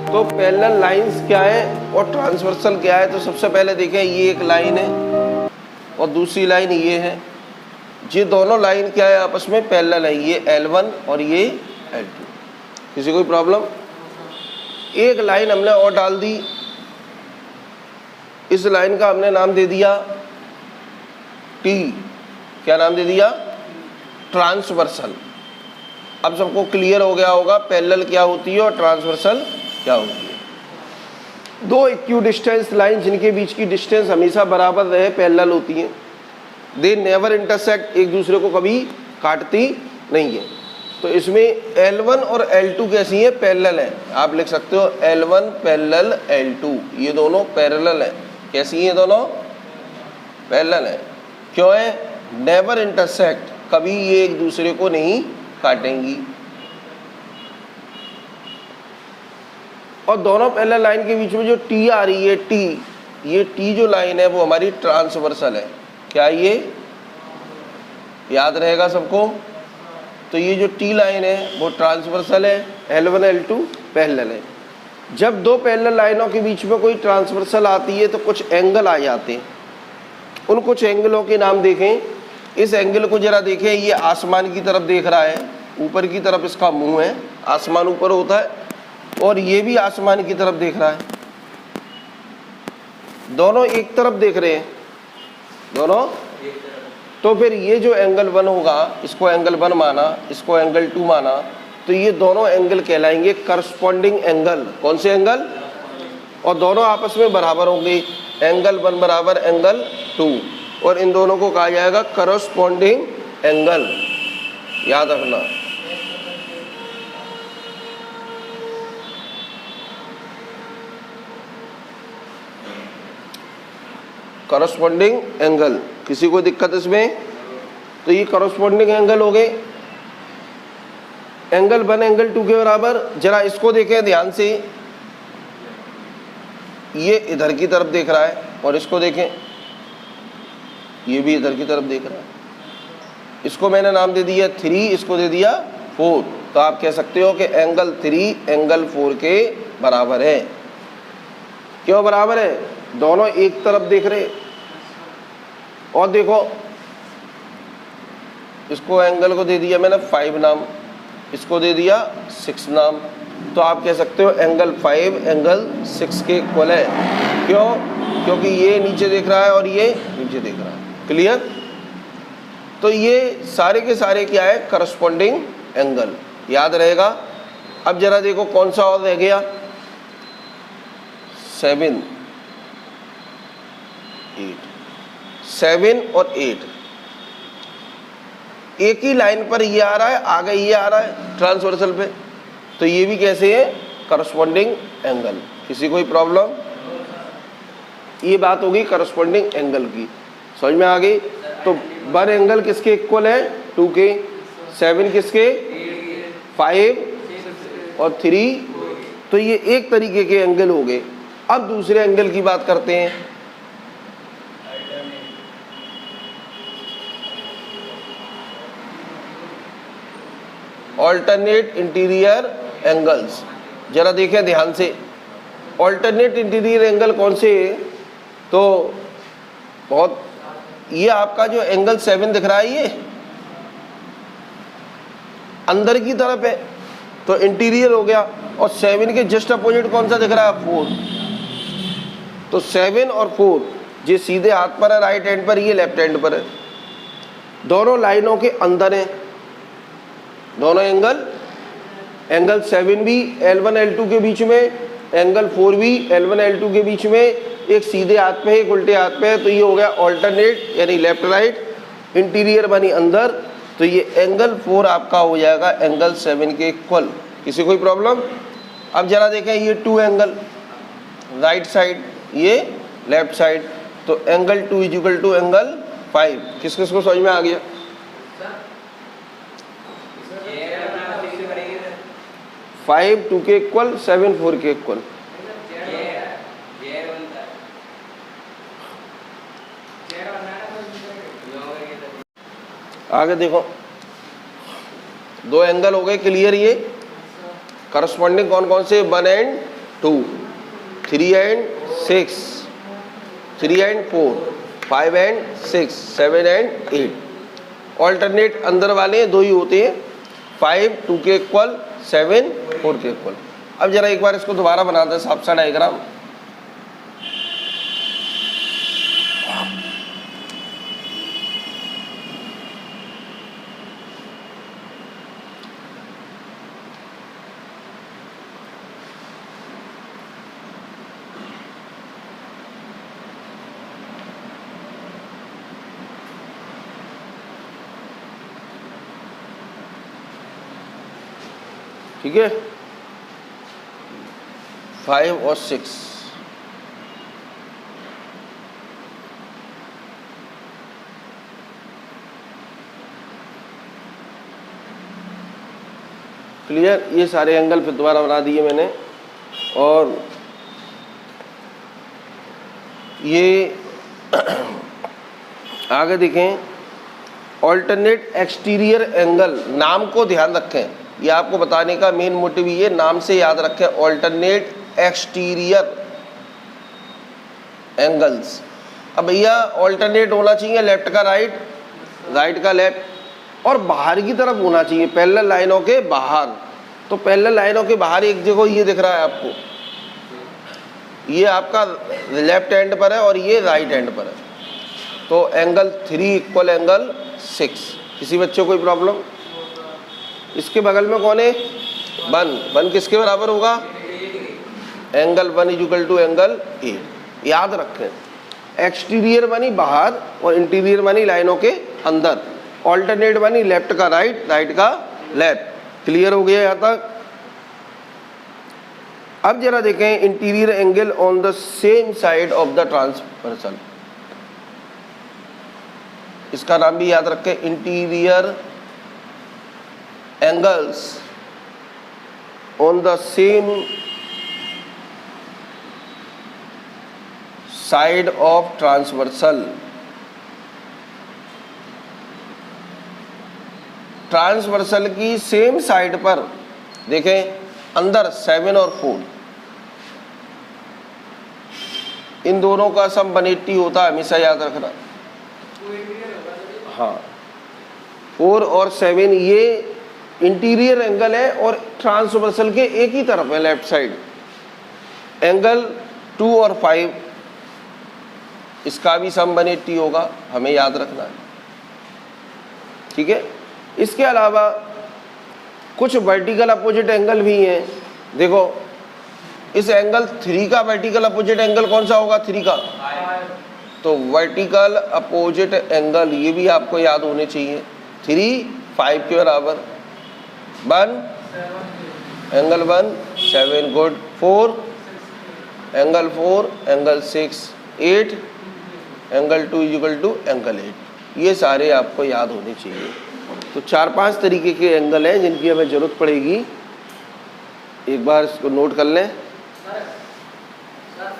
तो parallel lines क्या है और ट्रांसवर्सल क्या है? तो सबसे पहले देखें, ये एक लाइन है और दूसरी लाइन ये है। ये दोनों लाइन क्या है? आपस में पैरेलल है। ये L1 और ये L2। किसी कोई प्रॉब्लम? एक लाइन हमने और डाल दी, इस लाइन का हमने नाम दे दिया T। क्या नाम दे दिया? ट्रांसवर्सल। अब सबको क्लियर हो गया होगा पैरेलल क्या होती है और ट्रांसवर्सल क्या होती है। दो इक्वी डिस्टेंस लाइन जिनके बीच की डिस्टेंस हमेशा बराबर रहे पैरेलल होती हैं। दे नेवर इंटरसेक्ट, एक दूसरे को कभी काटती नहीं है। तो इसमें L1 और L2 कैसी है? पैरेलल है। आप लिख सकते हो L1 पैरेलल L2, ये दोनों पैरेलल है। कैसी हैं दोनों? पैरेलल है। क्यों है? नेवर इंटरसेक्ट, कभी ये एक दूसरे को नहीं काटेंगी। और दोनों पैरेलल लाइन के बीच में जो T आ रही है, ये T जो लाइन है वो हमारी ट्रांसवर्सल है। क्या ये याद रहेगा सबको? तो ये जो T लाइन है वो ट्रांसवर्सल है, L1 L2 पैरेलल है। जब दो पैरेलल लाइनों के बीच में कोई ट्रांसवर्सल आती है तो कुछ एंगल आ जाते हैं। उन कुछ एंगलों के नाम देखें। इस एंगल को जरा देखें, ये आसमान की तरफ देख रहा है, ऊपर की तरफ इसका मुंह है, आसमान ऊपर होता है, और ये भी आसमान की तरफ देख रहा है। दोनों एक तरफ देख रहे हैं, दोनों। तो फिर ये जो एंगल 1 होगा, इसको एंगल 1 माना, इसको एंगल 2 माना, तो ये दोनों एंगल कहलाएंगे करस्पॉन्डिंग एंगल। कौन से एंगल? और दोनों आपस में बराबर होंगे। एंगल 1 बराबर एंगल 2, और इन दोनों को कहा जाएगा करस्पॉन्डिंग एंगल। याद रखना। करस्पॉन्डिंग एंगल, किसी को दिक्कत इसमें? तो ये करस्पॉन्डिंग एंगल हो गए। एंगल 1 एंगल 2 के बराबर। जरा इसको देखें ध्यान से, ये इधर की तरफ देख रहा है, और इसको देखें, ये भी इधर की तरफ देख रहा है। इसको मैंने नाम दे दिया 3, इसको दे दिया 4। तो आप कह सकते हो कि एंगल 3 एंगल 4 के बराबर है। क्यों बराबर है? दोनों एक तरफ देख रहे। और देखो, इसको एंगल को दे दिया मैंने 5 नाम, इसको दे दिया 6 नाम। तो आप कह सकते हो एंगल 5 एंगल 6 के इक्वल है। क्यों? क्योंकि ये नीचे देख रहा है और ये नीचे देख रहा है। क्लियर? तो ये सारे के सारे क्या है? Corresponding angle. याद रहेगा। अब जरा देखो कौन सा और रह गया? 7 8। 7 और 8 एक ही लाइन पर ये आ रहा है, आगे ये आ रहा है ट्रांसवर्सल पे। तो ये भी कैसे है? Corresponding angle. किसी कोई प्रॉब्लम? ये बात होगी करस्पॉन्डिंग एंगल की। समझ में आ गई? तो 1 एंगल किसके इक्वल है? 2 के। 7 किसके? 5 और 3। तो ये एक तरीके के एंगल हो गए। अब दूसरे एंगल की बात करते हैं। Alternate interior angles. जरा देखें ध्यान से, ऑल्टरनेट इंटीरियर एंगल कौन से है? तो बहुत, ये आपका जो एंगल 7 दिख रहा है, ये अंदर की तरफ है तो इंटीरियर हो गया। और 7 के जस्ट अपोजिट कौन सा दिख रहा है? 4। तो 7 और 4 ये सीधे हाथ पर है, राइट हैंड पर, ये लेफ्ट हैंड पर है। दोनों लाइनों के अंदर है दोनों एंगल। एंगल 7 भी L1 L2 के बीच में, एंगल 4 भी L1 L2 के बीच में, एक सीधे हाथ पे है, एक उल्टे हाथ पे है। तो ये हो गया ऑल्टरनेट, यानी लेफ्ट राइट। इंटीरियर बनी अंदर, तो ये एंगल 4 आपका हो जाएगा एंगल 7 के इक्वल। किसी कोई प्रॉब्लम? अब जरा देखें, ये 2 एंगल राइट साइड, ये लेफ्ट साइड, तो एंगल 2 इक्वल टू एंगल 5। किस किस को समझ में आ गया? 5 2 के इक्वल, 7 4 के इक्वल। आगे देखो, 2 एंगल हो गए क्लियर। ये करस्पॉन्डिंग कौन कौन से? 1 and 2, 3 and 6, 3 and 4, 5 and 6, 7 and 8। Alternate अंदर वाले दो ही होते हैं, 5 2 के इक्वल, 7 4 के इक्वल। अब जरा एक बार इसको दोबारा बनाते हैं साफ सा डायग्राम। ठीक है, 5 और 6। क्लियर, ये सारे एंगल फिर दोबारा बना दिए मैंने। और ये आगे देखें, ऑल्टरनेट एक्सटीरियर एंगल, नाम को ध्यान रखें, ये आपको बताने का मेन मोटिव ये, नाम से याद रखें, ऑल्टरनेट एक्सटीरियर एंगल्स। अब भैया ऑल्टरनेट होना चाहिए लेफ्ट का राइट, राइट का लेफ्ट, और बाहर की तरफ होना चाहिए, पैरेलल लाइनों के बाहर। तो पैरेलल लाइनों के बाहर एक जगह ये दिख रहा है आपको, ये आपका लेफ्ट एंड पर है और ये राइट एंड पर है। तो एंगल 3 इक्वल एंगल 6। किसी बच्चे को कोई प्रॉब्लम? इसके बगल में कौन है? 1। 1 किसके बराबर होगा? Angle 1 is equal to angle A. याद रखें, एक्सटीरियर मानी बाहर और इंटीरियर मानी लाइनों के अंदर, ऑल्टरनेट मानी लेफ्ट का राइट, राइट का लेफ्ट। क्लियर हो गया यहाँ तक? अब जरा देखें, interior angle on the same side of the transversal, इसका नाम भी याद रखें, interior angles on the same side of transversal। Transversal की सेम साइड पर देखें, अंदर 7 और 4, इन दोनों का सम 180 होता है, हमेशा याद रखना। हाँ, 4 और 7 ये इंटीरियर एंगल है और ट्रांसवर्सल के एक ही तरफ है, लेफ्ट साइड। एंगल 2 और 5, इसका भी सम 180 होगा, हमें याद रखना है। ठीक है, इसके अलावा कुछ वर्टिकल अपोजिट एंगल भी हैं। देखो, इस एंगल 3 का वर्टिकल अपोजिट एंगल कौन सा होगा? 3 का। तो वर्टिकल अपोजिट एंगल ये भी आपको याद होने चाहिए। 3 5 के बराबर, 1 angle 1 7 good, 4 angle 4 angle 6, 8 angle 2 is equal to angle 8। ये सारे आपको याद होने चाहिए। तो 4-5 तरीके के एंगल हैं जिनकी हमें ज़रूरत पड़ेगी, एक बार इसको नोट कर लें।